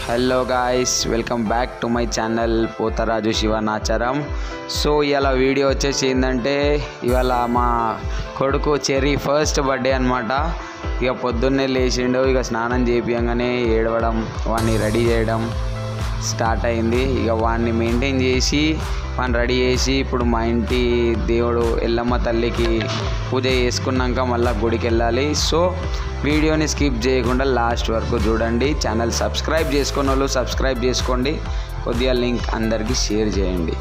Hello guys, welcome back to my channel Potharaju Shivanacharam. So ఇవాళ video వచ్చేసి ఏంటంటే, ఇవాళ మా కొడుకు చెర్రీ ఫస్ట్ బర్త్డే అనమాట. ఇక పొద్దున్నే లేచిండు, ఇక స్నానం చేపియంగానే ఏడవడం, వాడిని రెడీ చేయడం స్టార్ట్ అయింది. ఇక వాడిని మెయింటైన్ చేసి వాడిని రెడీ చేసి ఇప్పుడు మా ఇంటి దేవుడు ఎల్లమ్మ తల్లికి పూజ చేసుకున్నాక మళ్ళీ గుడికి వెళ్ళాలి. సో వీడియోని స్కిప్ చేయకుండా లాస్ట్ వరకు చూడండి. ఛానల్ సబ్స్క్రైబ్ చేసుకున్న వాళ్ళు సబ్స్క్రైబ్ చేసుకోండి, కొద్దిగా లింక్ అందరికీ షేర్ చేయండి.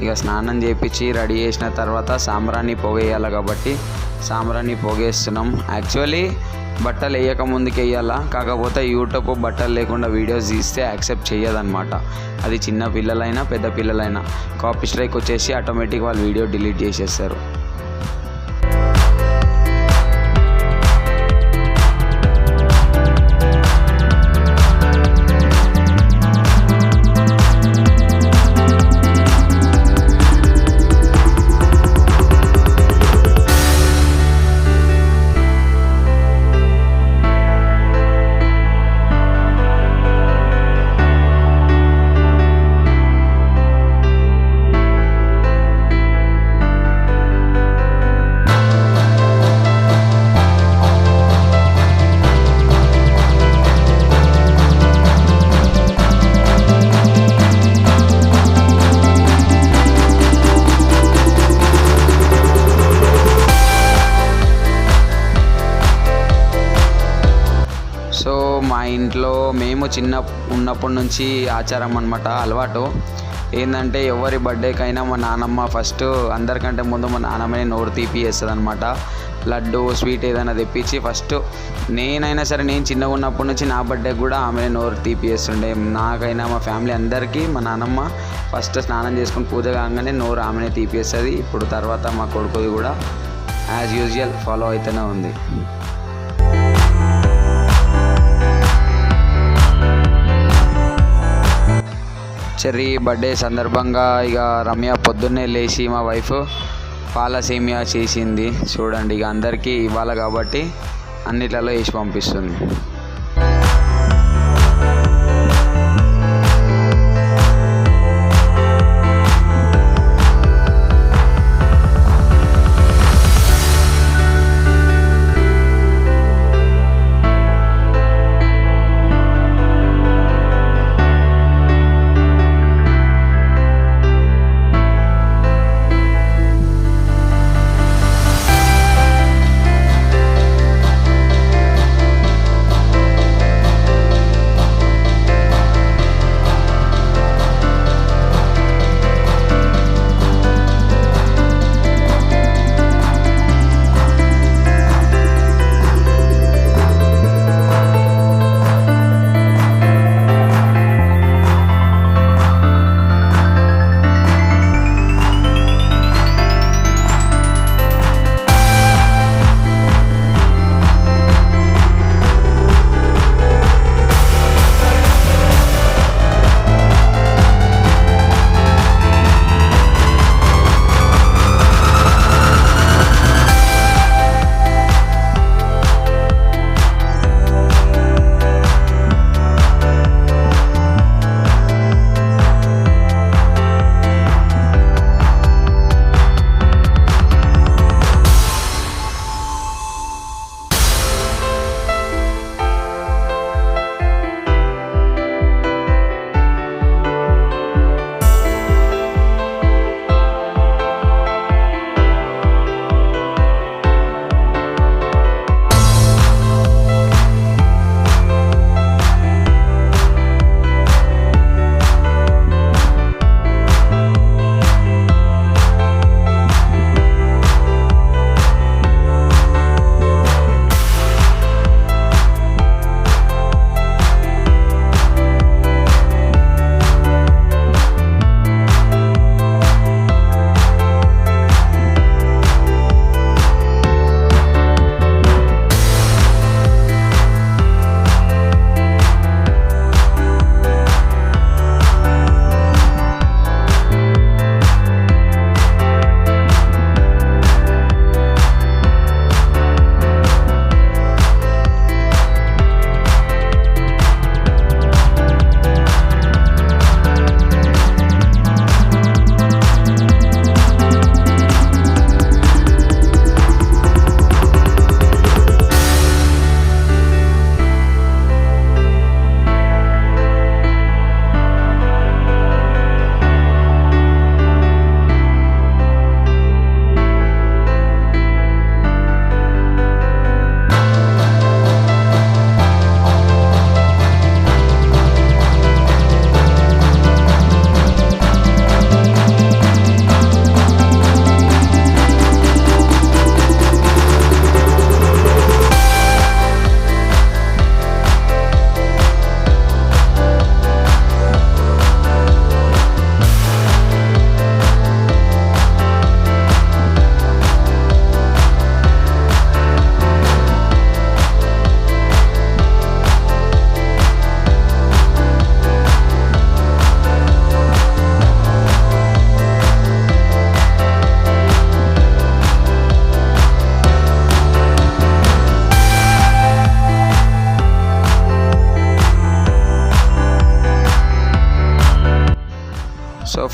ఇక స్నానం చేయించి రెడీ చేసిన తర్వాత సాంబ్రాణి పొగేయాలి కాబట్టి సాంబ్రాణి పొగేస్తున్నాం. యాక్చువల్లీ బట్టలు వేయక ముందుకు వేయాలా, కాకపోతే యూట్యూబ్ బట్టలు లేకుండా వీడియోస్ తీస్తే యాక్సెప్ట్ చేయదన్నమాట. అది చిన్న పిల్లలైనా పెద్ద పిల్లలైనా కాపీ స్ట్రైక్ వచ్చేసి ఆటోమేటిక్ వాళ్ళు వీడియో డిలీట్ చేసేస్తారు. సో మా ఇంట్లో మేము చిన్న ఉన్నప్పటి నుంచి ఆచారం అనమాట, అలవాటు ఏంటంటే ఎవరి బర్త్డేకైనా మా నాన్నమ్మ ఫస్ట్ అందరికంటే ముందు మా నాన్నమ్మని నోరు తీపిస్తుంది అనమాట. లడ్డు స్వీట్ ఏదైనా తెప్పించి ఫస్ట్ నేనైనా సరే, నేను చిన్నగా ఉన్నప్పటి నుంచి నా బర్త్డేకి కూడా ఆమె నోరు తీపిస్తుండే. నాకైనా మా ఫ్యామిలీ అందరికీ మా నాన్నమ్మ ఫస్ట్ స్నానం చేసుకుని పూజ కాగానే నోరు ఆమెనే తీపిస్తుంది. ఇప్పుడు తర్వాత మా కొడుకుది కూడా యాజ్ యూజువల్ ఫాలో అవుతూనే ఉంది. చెర్రీ బర్త్డే సందర్భంగా ఇక రమ్య పొద్దున్నే లేచి మా వైఫ్ పాల సేమియా చేసింది. చూడండి, ఇక అందరికీ ఇవ్వాలి కాబట్టి అన్నిట్లలో వేసి పంపిస్తుంది.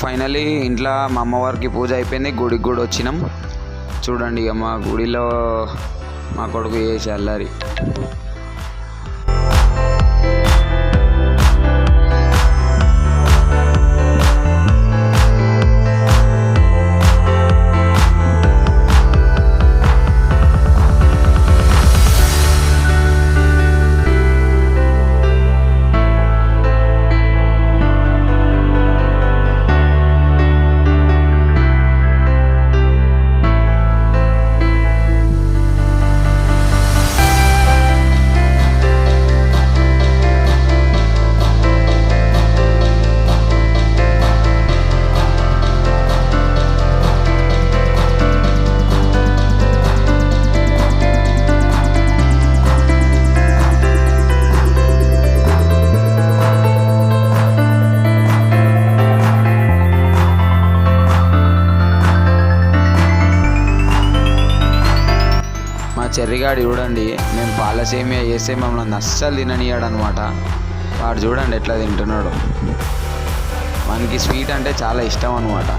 ఫైనలీ ఇంట్లో మా అమ్మవారికి పూజ అయిపోయింది, గుడికి కూడా వచ్చినాం. చూడండి ఇక మా గుడిలో మా కొడుకు చేసి అల్లరి. చెర్రిగాడు చూడండి, మేము పాలసేమియా చేస్తే మమ్మల్ని అస్సలు తిననియాడు అనమాట. వాడు చూడండి ఎట్లా తింటున్నాడు. వానికి స్వీట్ అంటే చాలా ఇష్టం అనమాట.